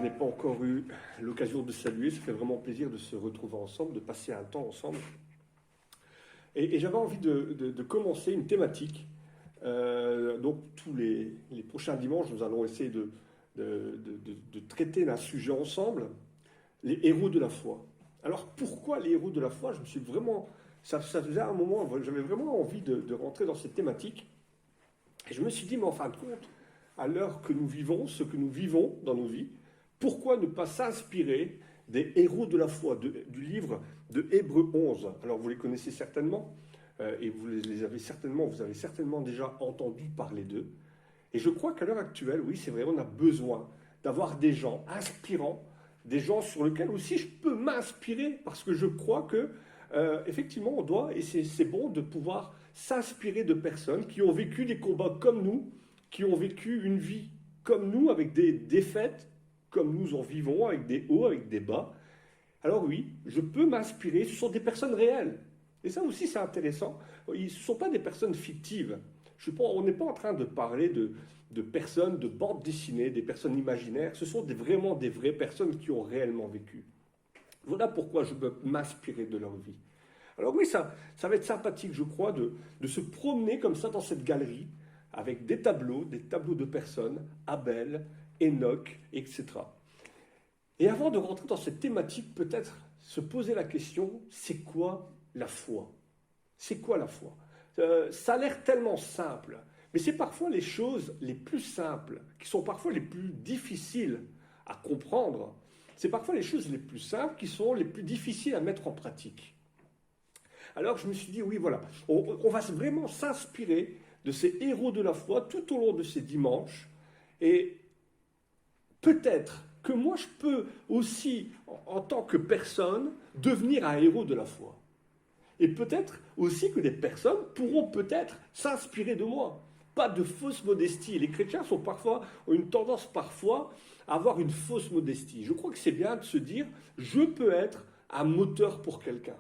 n'ai pas encore eu l'occasion de saluer. Ça fait vraiment plaisir de se retrouver ensemble, de passer un temps ensemble. Et j'avais envie de commencer une thématique. Donc tous les prochains dimanches, nous allons essayer de traiter d'un sujet ensemble, les héros de la foi. Alors pourquoi les héros de la foi? Je me suis vraiment... Ça faisait un moment, j'avais vraiment envie de rentrer dans cette thématique. Et je me suis dit, mais en fin de compte, à l'heure que nous vivons, ce que nous vivons dans nos vies, pourquoi ne pas s'inspirer des héros de la foi, du livre de Hébreux 11? Alors vous les connaissez certainement, et vous avez certainement déjà entendu parler d'eux. Et je crois qu'à l'heure actuelle, oui, c'est vrai, on a besoin d'avoir des gens inspirants, des gens sur lesquels aussi je peux m'inspirer, parce que je crois que, effectivement, on doit, et c'est bon de pouvoir s'inspirer de personnes qui ont vécu des combats comme nous, qui ont vécu une vie comme nous, avec des défaites, comme nous en vivons, avec des hauts, avec des bas. Alors oui, je peux m'inspirer, ce sont des personnes réelles. Et ça aussi, c'est intéressant. Ce ne sont pas des personnes fictives. On n'est pas en train de parler de personnes, de bandes dessinées, des personnes imaginaires. Ce sont vraiment des vraies personnes qui ont réellement vécu. Voilà pourquoi je peux m'inspirer de leur vie. Alors oui, ça va être sympathique, je crois, de se promener comme ça dans cette galerie, avec des tableaux de personnes, Abel, Enoch, etc. Et avant de rentrer dans cette thématique, peut-être se poser la question, c'est quoi la foi? C'est quoi la foi? Ça a l'air tellement simple, mais c'est parfois les choses les plus simples, qui sont parfois les plus difficiles à comprendre. C'est parfois les choses les plus simples qui sont les plus difficiles à mettre en pratique. Alors je me suis dit, oui, voilà, on va vraiment s'inspirer de ces héros de la foi tout au long de ces dimanches. Et peut-être que moi, je peux aussi, en tant que personne, devenir un héros de la foi. Et peut-être aussi que des personnes pourront peut-être s'inspirer de moi. Pas de fausse modestie. Les chrétiens ont une tendance parfois à avoir une fausse modestie. Je crois que c'est bien de se dire, je peux être un moteur pour quelqu'un.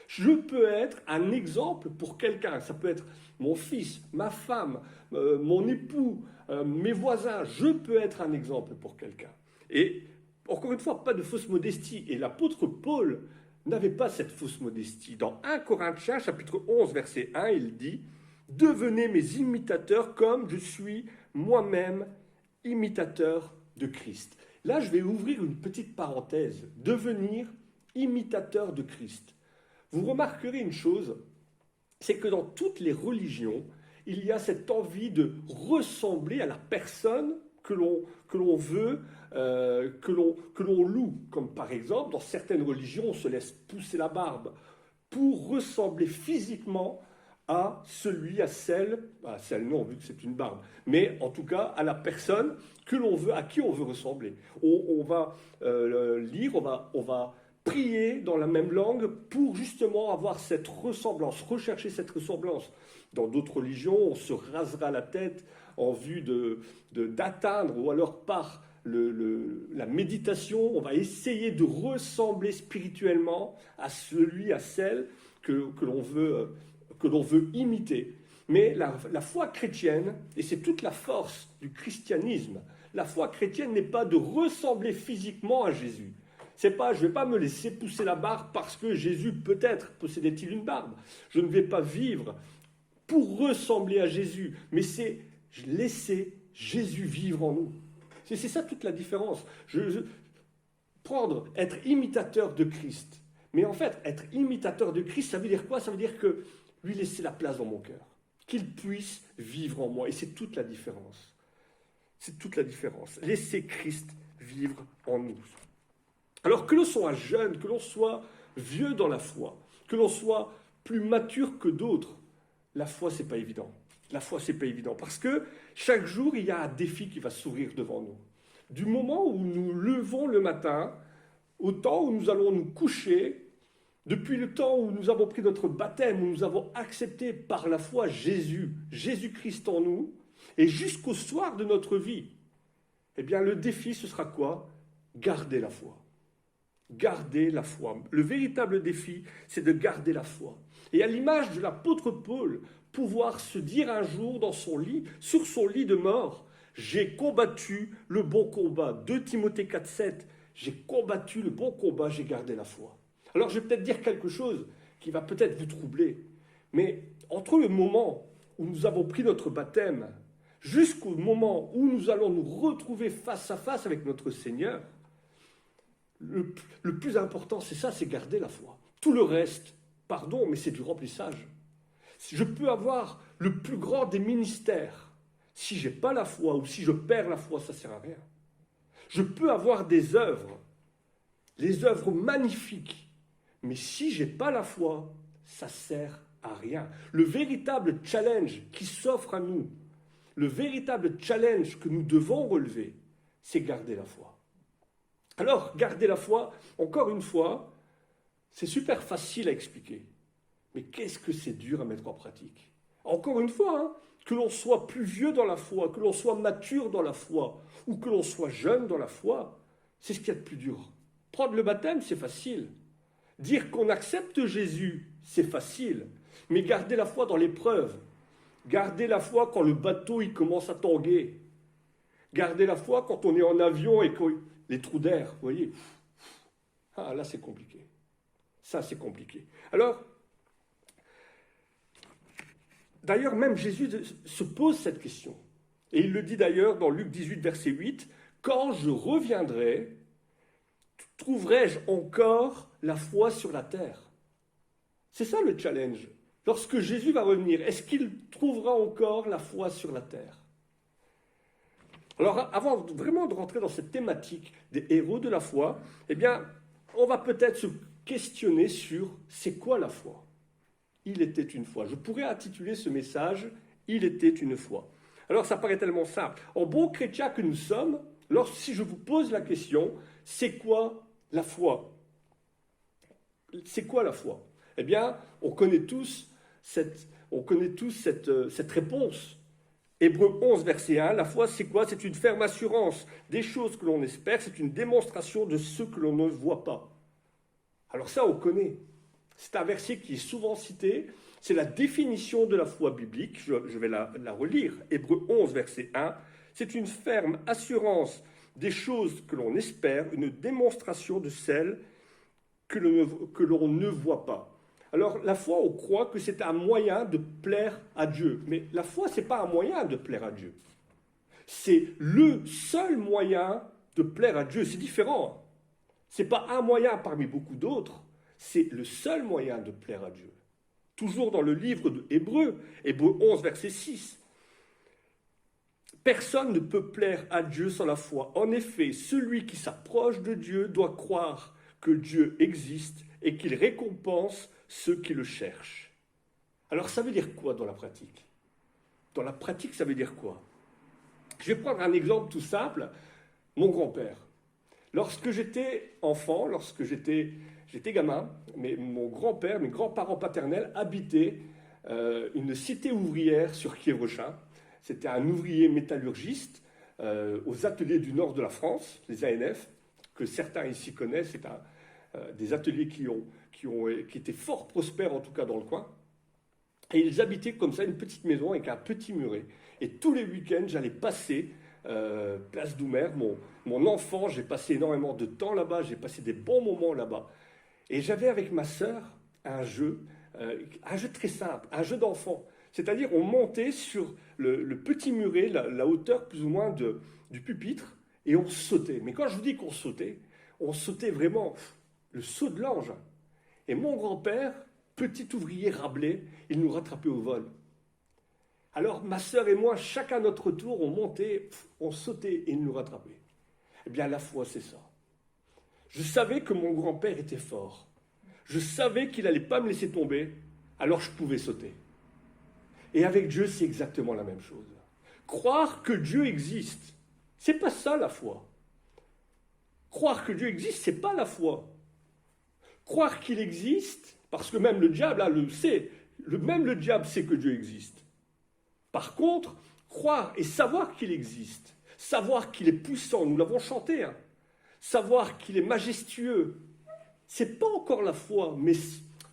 Je peux être un exemple pour quelqu'un. Ça peut être mon fils, ma femme, mon époux, mes voisins. Je peux être un exemple pour quelqu'un. Et encore une fois, pas de fausse modestie. Et l'apôtre Paul n'avait pas cette fausse modestie. Dans 1 Corinthiens, chapitre 11, verset 1, il dit « Devenez mes imitateurs comme je suis moi-même imitateur de Christ. » Là, je vais ouvrir une petite parenthèse. Devenir imitateur de Christ. Vous remarquerez une chose, c'est que dans toutes les religions, il y a cette envie de ressembler à la personne que l'on veut, que l'on loue. Comme par exemple, dans certaines religions, on se laisse pousser la barbe pour ressembler physiquement à celle non, vu que c'est une barbe, mais en tout cas à la personne à qui on veut ressembler. On va lire, on va prier dans la même langue pour justement avoir cette ressemblance, rechercher cette ressemblance. Dans d'autres religions, on se rasera la tête en vue d'atteindre, ou alors par la méditation, on va essayer de ressembler spirituellement à celle que l'on veut imiter. Mais la foi chrétienne, et c'est toute la force du christianisme, la foi chrétienne n'est pas de ressembler physiquement à Jésus. C'est pas, je ne vais pas me laisser pousser la barbe parce que Jésus peut-être possédait-il une barbe. Je ne vais pas vivre pour ressembler à Jésus, mais c'est laisser Jésus vivre en nous. C'est ça toute la différence. Être imitateur de Christ. Mais en fait, être imitateur de Christ, ça veut dire quoi? Ça veut dire que lui laisser la place dans mon cœur. Qu'il puisse vivre en moi. Et c'est toute la différence. C'est toute la différence. Laisser Christ vivre en nous. Alors que l'on soit jeune, que l'on soit vieux dans la foi, que l'on soit plus mature que d'autres, la foi, c'est pas évident. La foi, c'est pas évident. Parce que chaque jour, il y a un défi qui va s'ouvrir devant nous. Du moment où nous levons le matin, au temps où nous allons nous coucher, depuis le temps où nous avons pris notre baptême, où nous avons accepté par la foi Jésus-Christ en nous, et jusqu'au soir de notre vie, eh bien, le défi, ce sera quoi? Garder la foi. Garder la foi. Le véritable défi, c'est de garder la foi. Et à l'image de l'apôtre Paul, pouvoir se dire un jour dans son lit, sur son lit de mort, J'ai combattu le bon combat. 2 Timothée 4,7. J'ai combattu le bon combat, j'ai gardé la foi. Alors je vais peut-être dire quelque chose qui va peut-être vous troubler. Mais entre le moment où nous avons pris notre baptême jusqu'au moment où nous allons nous retrouver face à face avec notre Seigneur, le plus important, c'est ça, c'est garder la foi. Tout le reste, pardon, mais c'est du remplissage. Je peux avoir le plus grand des ministères. Si je n'ai pas la foi ou si je perds la foi, ça ne sert à rien. Je peux avoir des œuvres, les œuvres magnifiques, mais si je n'ai pas la foi, ça ne sert à rien. Le véritable challenge qui s'offre à nous, le véritable challenge que nous devons relever, c'est garder la foi. Alors, garder la foi, encore une fois, c'est super facile à expliquer. Mais qu'est-ce que c'est dur à mettre en pratique? Encore une fois, hein, que l'on soit plus vieux dans la foi, que l'on soit mature dans la foi, ou que l'on soit jeune dans la foi, c'est ce qu'il y a de plus dur. Prendre le baptême, c'est facile. Dire qu'on accepte Jésus, c'est facile. Mais garder la foi dans l'épreuve, garder la foi quand le bateau il commence à tanguer, garder la foi quand on est en avion et que les trous d'air, vous voyez, ah là c'est compliqué. Ça c'est compliqué. Alors, d'ailleurs, même Jésus se pose cette question. Et il le dit d'ailleurs dans Luc 18, verset 8, « Quand je reviendrai, trouverai-je encore la foi sur la terre ?» C'est ça le challenge. Lorsque Jésus va revenir, est-ce qu'il trouvera encore la foi sur la terre? Alors, avant vraiment de rentrer dans cette thématique des héros de la foi, eh bien, on va peut-être se questionner sur c'est quoi la foi? Il était une fois. Je pourrais intituler ce message « Il était une fois ». Alors ça paraît tellement simple. En bon chrétien que nous sommes, si je vous pose la question « C'est quoi la foi ?» C'est quoi la foi? Eh bien, on connaît tous cette réponse. Hébreux 11, verset 1, la foi c'est quoi? C'est une ferme assurance des choses que l'on espère, c'est une démonstration de ce que l'on ne voit pas. Alors ça, on connaît. C'est un verset qui est souvent cité, c'est la définition de la foi biblique, je vais la relire. Hébreux 11, verset 1, c'est une ferme assurance des choses que l'on espère, une démonstration de celles que l'on ne voit pas. Alors la foi, on croit que c'est un moyen de plaire à Dieu, mais la foi, ce n'est pas un moyen de plaire à Dieu. C'est le seul moyen de plaire à Dieu, c'est différent. Ce n'est pas un moyen parmi beaucoup d'autres, c'est le seul moyen de plaire à Dieu. Toujours dans le livre de Hébreux 11, verset 6. Personne ne peut plaire à Dieu sans la foi. En effet, celui qui s'approche de Dieu doit croire que Dieu existe et qu'il récompense ceux qui le cherchent. Alors ça veut dire quoi dans la pratique? Dans la pratique, ça veut dire quoi? Je vais prendre un exemple tout simple. Mon grand-père. Lorsque j'étais enfant, lorsque j'étais gamin, mon grand-père, mes grands-parents paternels habitaient une cité ouvrière sur Quiévrochin. C'était un ouvrier métallurgiste aux ateliers du nord de la France, les ANF, que certains ici connaissent. C'est des ateliers qui étaient fort prospères, en tout cas dans le coin. Et ils habitaient comme ça une petite maison avec un petit muret. Et tous les week-ends, j'allais passer place Doumer. Mon enfant, j'ai passé énormément de temps là-bas, j'ai passé des bons moments là-bas. Et j'avais avec ma sœur un jeu très simple, un jeu d'enfant. C'est-à-dire, on montait sur le petit muret, la hauteur plus ou moins du pupitre, et on sautait. Mais quand je vous dis qu'on sautait vraiment le saut de l'ange. Et mon grand-père, petit ouvrier Rabelais, il nous rattrapait au vol. Alors, ma sœur et moi, chacun à notre tour, on montait, on sautait et il nous rattrapait. Eh bien, la foi, c'est ça. Je savais que mon grand-père était fort. Je savais qu'il n'allait pas me laisser tomber, alors je pouvais sauter. Et avec Dieu, c'est exactement la même chose. Croire que Dieu existe, c'est pas ça la foi. Croire que Dieu existe, c'est pas la foi. Croire qu'il existe, parce que même le diable là, le sait, même le diable sait que Dieu existe. Par contre, croire et savoir qu'il existe, savoir qu'il est puissant, nous l'avons chanté, hein, savoir qu'il est majestueux, c'est pas encore la foi, mais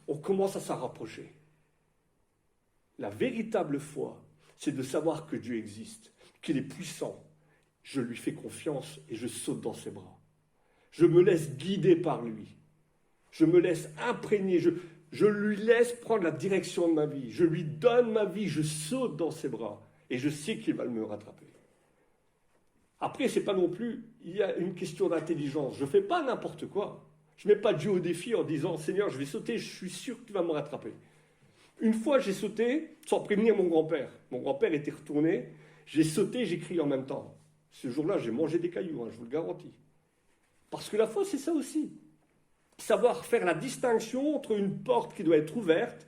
on commence à s'en rapprocher. La véritable foi, c'est de savoir que Dieu existe, qu'il est puissant, je lui fais confiance et je saute dans ses bras. Je me laisse guider par lui. Je me laisse imprégner. Je lui laisse prendre la direction de ma vie. Je lui donne ma vie. Je saute dans ses bras. Et je sais qu'il va me rattraper. Après, c'est pas non plus, il y a une question d'intelligence. Je ne fais pas n'importe quoi. Je ne mets pas Dieu au défi en disant, Seigneur, je vais sauter, je suis sûr que tu vas me rattraper. Une fois, j'ai sauté sans prévenir mon grand-père. Mon grand-père était retourné. J'ai sauté, j'ai crié en même temps. Ce jour-là, j'ai mangé des cailloux, je vous le garantis. Parce que la foi, c'est ça aussi. Savoir faire la distinction entre une porte qui doit être ouverte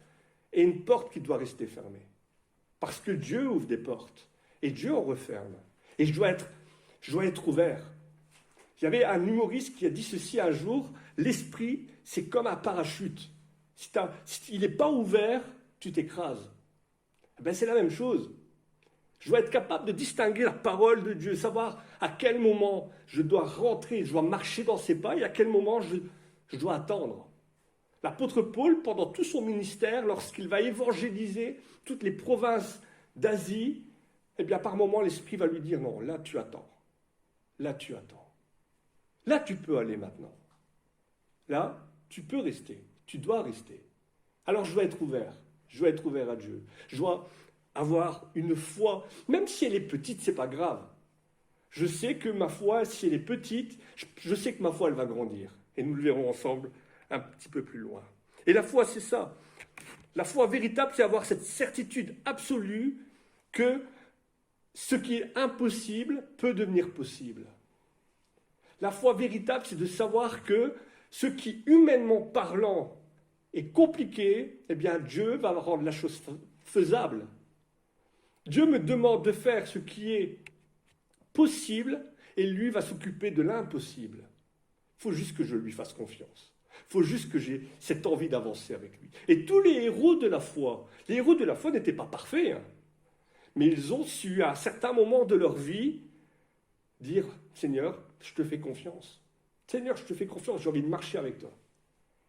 et une porte qui doit rester fermée. Parce que Dieu ouvre des portes et Dieu en referme. Et je dois être ouvert. Il y avait un humoriste qui a dit ceci un jour, l'esprit, c'est comme un parachute. Si il n'est pas ouvert, tu t'écrases. Ben, c'est la même chose. Je dois être capable de distinguer la parole de Dieu, savoir à quel moment je dois rentrer, je dois marcher dans ses pas et à quel moment je dois attendre. L'apôtre Paul, pendant tout son ministère, lorsqu'il va évangéliser toutes les provinces d'Asie, eh bien par moment l'Esprit va lui dire non, là tu attends, là tu attends, là tu peux aller maintenant, là tu peux rester, tu dois rester. Alors je dois être ouvert à Dieu, je dois avoir une foi, même si elle est petite, c'est pas grave. Je sais que ma foi, si elle est petite, je sais que ma foi, elle va grandir. Et nous le verrons ensemble un petit peu plus loin. Et la foi, c'est ça. La foi véritable, c'est avoir cette certitude absolue que ce qui est impossible peut devenir possible. La foi véritable, c'est de savoir que ce qui, humainement parlant, est compliqué, eh bien Dieu va rendre la chose faisable. Dieu me demande de faire ce qui est possible et lui va s'occuper de l'impossible. Il faut juste que je lui fasse confiance. Il faut juste que j'ai cette envie d'avancer avec lui. Et tous les héros de la foi n'étaient pas parfaits, hein, mais ils ont su à un certain moment de leur vie dire « Seigneur, je te fais confiance. Seigneur, je te fais confiance, j'ai envie de marcher avec toi. »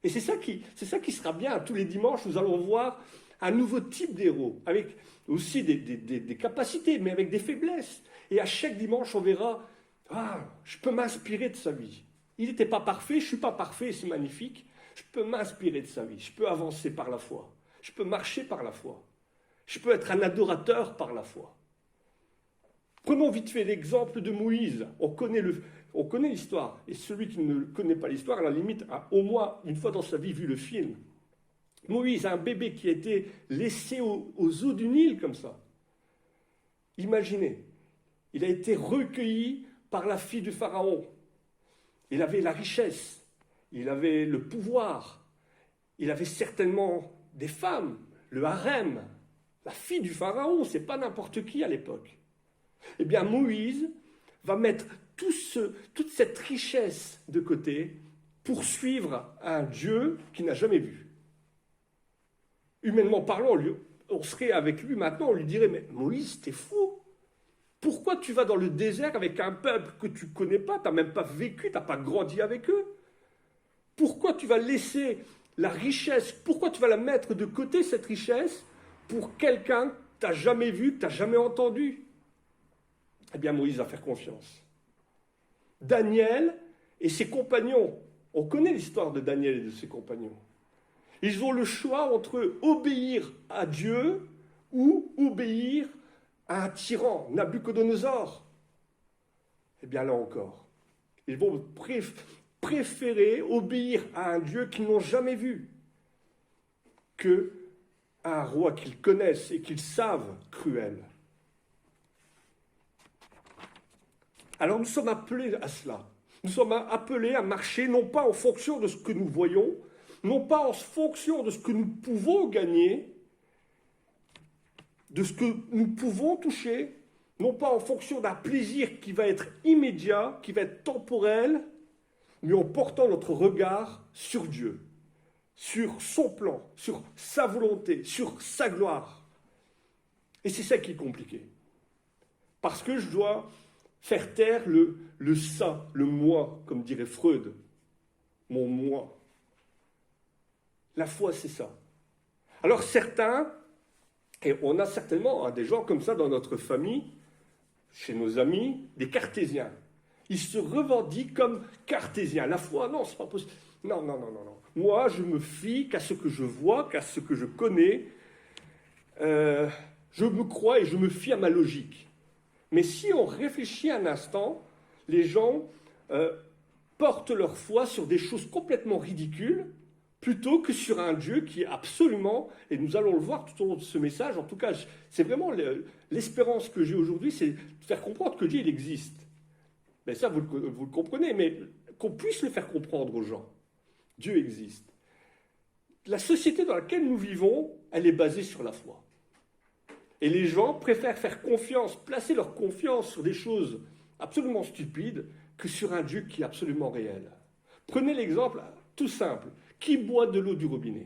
Et c'est ça qui sera bien. Tous les dimanches, nous allons voir un nouveau type d'héros, avec aussi des capacités, mais avec des faiblesses. Et à chaque dimanche, on verra, je peux m'inspirer de sa vie. Il n'était pas parfait, je ne suis pas parfait, c'est magnifique. Je peux m'inspirer de sa vie, je peux avancer par la foi. Je peux marcher par la foi. Je peux être un adorateur par la foi. Prenons vite fait l'exemple de Moïse. On connaît l'histoire. Et celui qui ne connaît pas l'histoire, à la limite, a au moins une fois dans sa vie vu le film. Moïse, un bébé qui a été laissé aux eaux du Nil comme ça. Imaginez, il a été recueilli par la fille du Pharaon. Il avait la richesse, il avait le pouvoir, il avait certainement des femmes, le harem. La fille du Pharaon, c'est pas n'importe qui à l'époque. Eh bien, Moïse va mettre toute cette richesse de côté pour suivre un Dieu qu'il n'a jamais vu. Humainement parlant, on serait avec lui maintenant, on lui dirait « Mais Moïse, t'es fou! Pourquoi tu vas dans le désert avec un peuple que tu ne connais pas, tu n'as même pas vécu, tu n'as pas grandi avec eux? Pourquoi tu vas laisser la richesse, pourquoi tu vas la mettre de côté, cette richesse, pour quelqu'un que tu n'as jamais vu, que tu n'as jamais entendu ?» Eh bien, Moïse va faire confiance. Daniel et ses compagnons, on connaît l'histoire de Daniel et de ses compagnons. Ils ont le choix entre obéir à Dieu ou obéir à un tyran, Nabuchodonosor. Eh bien là encore, ils vont préférer obéir à un Dieu qu'ils n'ont jamais vu que à un roi qu'ils connaissent et qu'ils savent cruel. Alors nous sommes appelés à cela. Nous sommes appelés à marcher non pas en fonction de ce que nous voyons, non pas en fonction de ce que nous pouvons gagner, de ce que nous pouvons toucher, non pas en fonction d'un plaisir qui va être immédiat, qui va être temporel, mais en portant notre regard sur Dieu, sur son plan, sur sa volonté, sur sa gloire. Et c'est ça qui est compliqué. Parce que je dois faire taire le ça, le moi, comme dirait Freud, mon moi. La foi, c'est ça. Alors certains, et on a certainement des gens comme ça dans notre famille, chez nos amis, des cartésiens. Ils se revendiquent comme cartésiens. La foi, non, c'est pas possible. Non, non, non, non, non. Moi, je me fie qu'à ce que je vois, qu'à ce que je connais. Je me crois et je me fie à ma logique. Mais si on réfléchit un instant, les gens portent leur foi sur des choses complètement ridicules, plutôt que sur un Dieu qui est absolument, et nous allons le voir tout au long de ce message, en tout cas, c'est vraiment l'espérance que j'ai aujourd'hui, c'est de faire comprendre que Dieu, il existe. Mais ça, vous le comprenez, mais qu'on puisse le faire comprendre aux gens. Dieu existe. La société dans laquelle nous vivons, elle est basée sur la foi. Et les gens préfèrent faire confiance, placer leur confiance sur des choses absolument stupides que sur un Dieu qui est absolument réel. Prenez l'exemple tout simple. Qui boit de l'eau du robinet?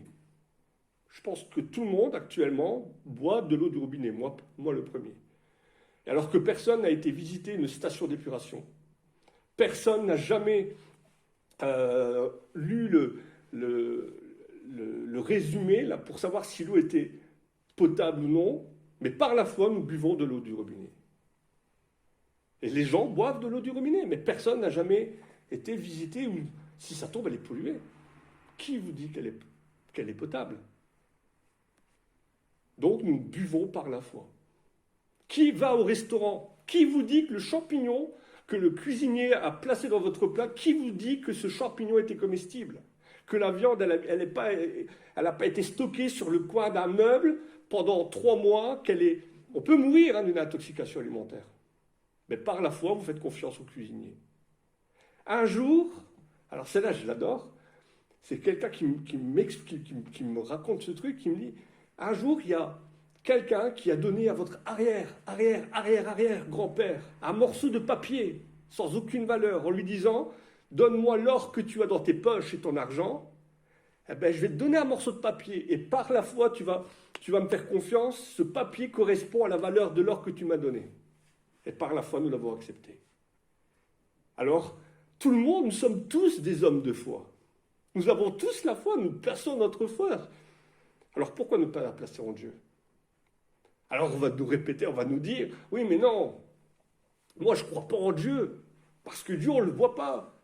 Je pense que tout le monde actuellement boit de l'eau du robinet, moi le premier. Alors que personne n'a été visiter une station d'épuration. Personne n'a jamais lu le résumé là, pour savoir si l'eau était potable ou non, mais par la foi, nous buvons de l'eau du robinet. Et les gens boivent de l'eau du robinet, mais personne n'a jamais été visité ou si ça tombe, elle est polluée. Qui vous dit qu'elle est potable? Donc nous buvons par la foi. Qui va au restaurant? Qui vous dit que le champignon que le cuisinier a placé dans votre plat, qui vous dit que ce champignon était comestible? Que la viande, elle n'a pas été stockée sur le coin d'un meuble pendant 3 mois, On peut mourir d'une intoxication alimentaire. Mais par la foi, vous faites confiance au cuisinier. Un jour, alors celle-là, je l'adore, c'est quelqu'un qui me raconte ce truc, qui me dit, un jour, il y a quelqu'un qui a donné à votre arrière grand-père un morceau de papier sans aucune valeur, en lui disant, donne-moi l'or que tu as dans tes poches et ton argent, eh ben, je vais te donner un morceau de papier, et par la foi, tu vas me faire confiance, ce papier correspond à la valeur de l'or que tu m'as donné. Et par la foi, nous l'avons accepté. Alors, tout le monde, nous sommes tous des hommes de foi. Nous avons tous la foi, nous plaçons notre foi. Alors pourquoi ne pas la placer en Dieu? Alors on va nous répéter, on va nous dire, oui mais non, moi je ne crois pas en Dieu, parce que Dieu on ne le voit pas.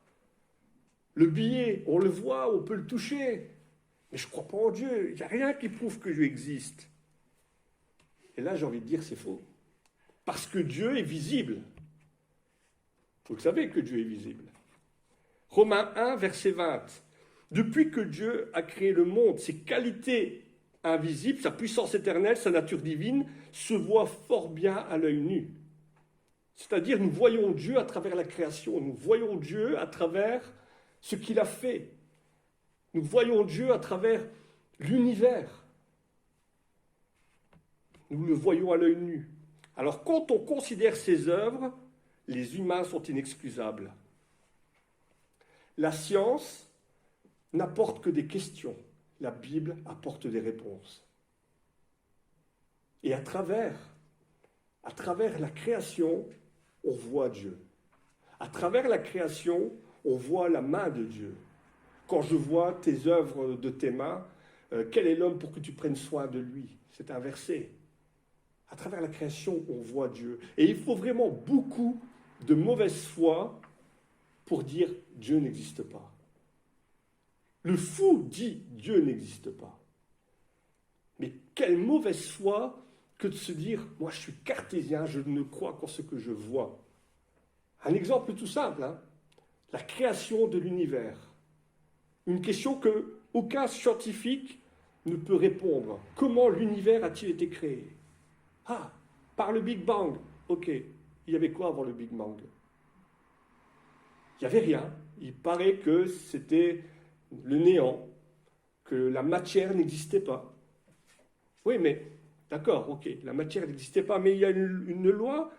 Le billet, on le voit, on peut le toucher, mais je ne crois pas en Dieu, il n'y a rien qui prouve que Dieu existe. Et là j'ai envie de dire c'est faux, parce que Dieu est visible. Vous le savez que Dieu est visible. Romains 1, verset 20. Depuis que Dieu a créé le monde, ses qualités invisibles, sa puissance éternelle, sa nature divine, se voient fort bien à l'œil nu. C'est-à-dire, nous voyons Dieu à travers la création, nous voyons Dieu à travers ce qu'il a fait. Nous voyons Dieu à travers l'univers. Nous le voyons à l'œil nu. Alors, quand on considère ses œuvres, les humains sont inexcusables. La science n'apporte que des questions. La Bible apporte des réponses. Et à travers la création, on voit Dieu. À travers la création, on voit la main de Dieu. Quand je vois tes œuvres de tes mains, quel est l'homme pour que tu prennes soin de lui? C'est un verset. À travers la création, on voit Dieu. Et il faut vraiment beaucoup de mauvaise foi pour dire Dieu n'existe pas. Le fou dit Dieu n'existe pas. Mais quelle mauvaise foi que de se dire moi je suis cartésien, je ne crois qu'en ce que je vois. Un exemple tout simple, hein, la création de l'univers. Une question que aucun scientifique ne peut répondre. Comment l'univers a-t-il été créé? Ah, par le Big Bang. Ok, il y avait quoi avant le Big Bang? Il n'y avait rien. Il paraît que c'était le néant, que la matière n'existait pas. Oui, mais d'accord, ok, la matière n'existait pas, mais il y a une loi,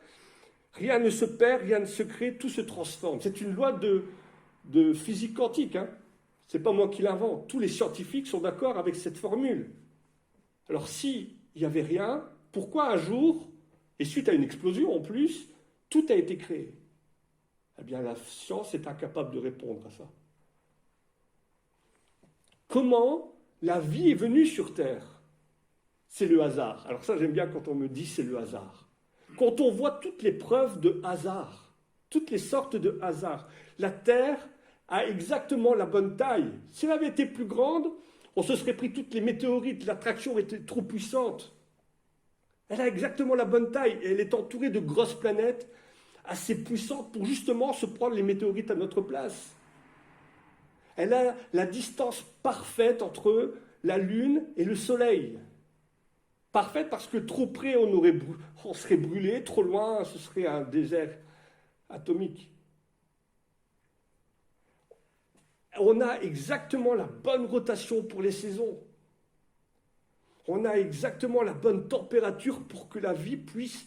rien ne se perd, rien ne se crée, tout se transforme. C'est une loi de physique quantique, hein. C'est pas moi qui l'invente. Tous les scientifiques sont d'accord avec cette formule. Alors s'il n'y avait rien, pourquoi un jour, et suite à une explosion en plus, tout a été créé? Eh bien la science est incapable de répondre à ça. Comment la vie est venue sur Terre? C'est le hasard. Alors ça, j'aime bien quand on me dit c'est le hasard. Quand on voit toutes les preuves de hasard, toutes les sortes de hasard, la Terre a exactement la bonne taille. Si elle avait été plus grande, on se serait pris toutes les météorites, l'attraction était trop puissante. Elle a exactement la bonne taille et elle est entourée de grosses planètes assez puissantes pour justement se prendre les météorites à notre place. Elle a la distance parfaite entre la Lune et le Soleil. Parfaite parce que trop près, on serait brûlé, trop loin, ce serait un désert atomique. On a exactement la bonne rotation pour les saisons. On a exactement la bonne température pour que la vie puisse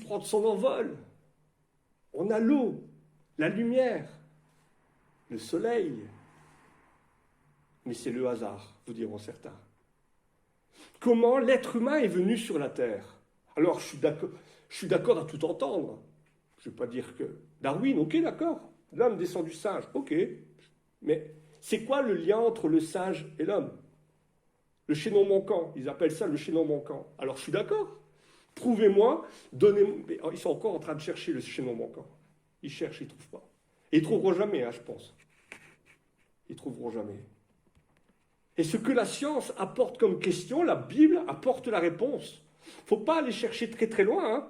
prendre son envol. On a l'eau, la lumière, le soleil. Mais c'est le hasard, vous diront certains. Comment l'être humain est venu sur la Terre? Alors, je suis d'accord à tout entendre. Je ne vais pas dire que Darwin, ok, d'accord. L'homme descend du singe, ok. Mais c'est quoi le lien entre le singe et l'homme? Le chaînon manquant, ils appellent ça le chaînon manquant. Alors, je suis d'accord. Prouvez-moi, donnez-moi. Ils sont encore en train de chercher le chaînon manquant. Ils cherchent, ils ne trouvent pas. Et ils ne trouveront jamais, hein, je pense. Ils ne trouveront jamais. Et ce que la science apporte comme question, la Bible apporte la réponse. Il ne faut pas aller chercher très très loin. Hein.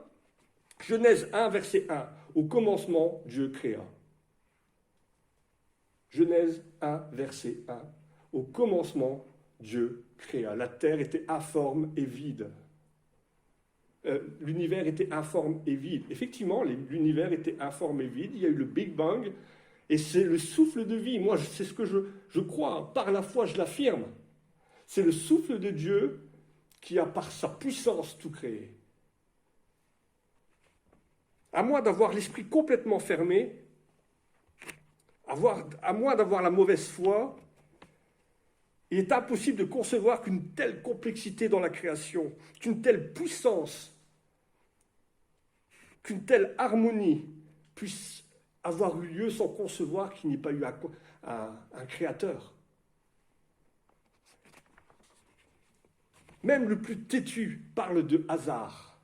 Genèse 1, verset 1. Au commencement, Dieu créa. Genèse 1, verset 1. Au commencement, Dieu créa. La terre était informe et vide. L'univers était informe et vide. Effectivement, l'univers était informe et vide. Il y a eu le Big Bang. Et c'est le souffle de vie. Moi, c'est ce que je crois. Par la foi, je l'affirme. C'est le souffle de Dieu qui a, par sa puissance, tout créé. À moins d'avoir l'esprit complètement fermé, à moins d'avoir la mauvaise foi, il est impossible de concevoir qu'une telle complexité dans la création, qu'une telle puissance, qu'une telle harmonie puisse avoir eu lieu sans concevoir qu'il n'y ait pas eu un créateur. Même le plus têtu parle de hasard.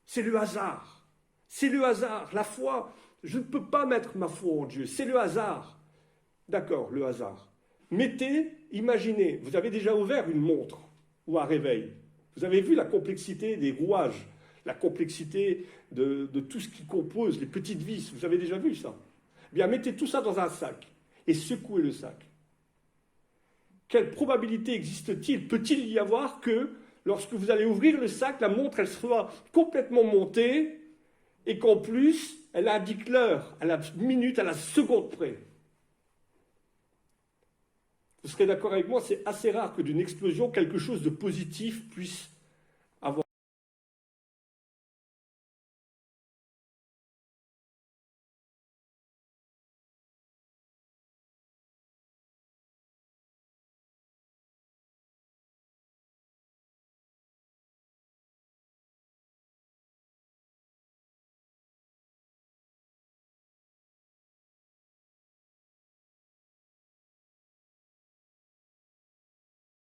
C'est le hasard. C'est le hasard. La foi, je ne peux pas mettre ma foi en Dieu. C'est le hasard. D'accord, le hasard. Imaginez, vous avez déjà ouvert une montre ou un réveil. Vous avez vu la complexité des rouages, la complexité de tout ce qui compose, les petites vis. Vous avez déjà vu ça? Eh bien, mettez tout ça dans un sac et secouez le sac. Quelle probabilité existe-t-il? Peut-il y avoir que lorsque vous allez ouvrir le sac, la montre, elle soit complètement montée et qu'en plus, elle indique l'heure, à la minute, à la seconde près? Vous serez d'accord avec moi, c'est assez rare que d'une explosion, quelque chose de positif puisse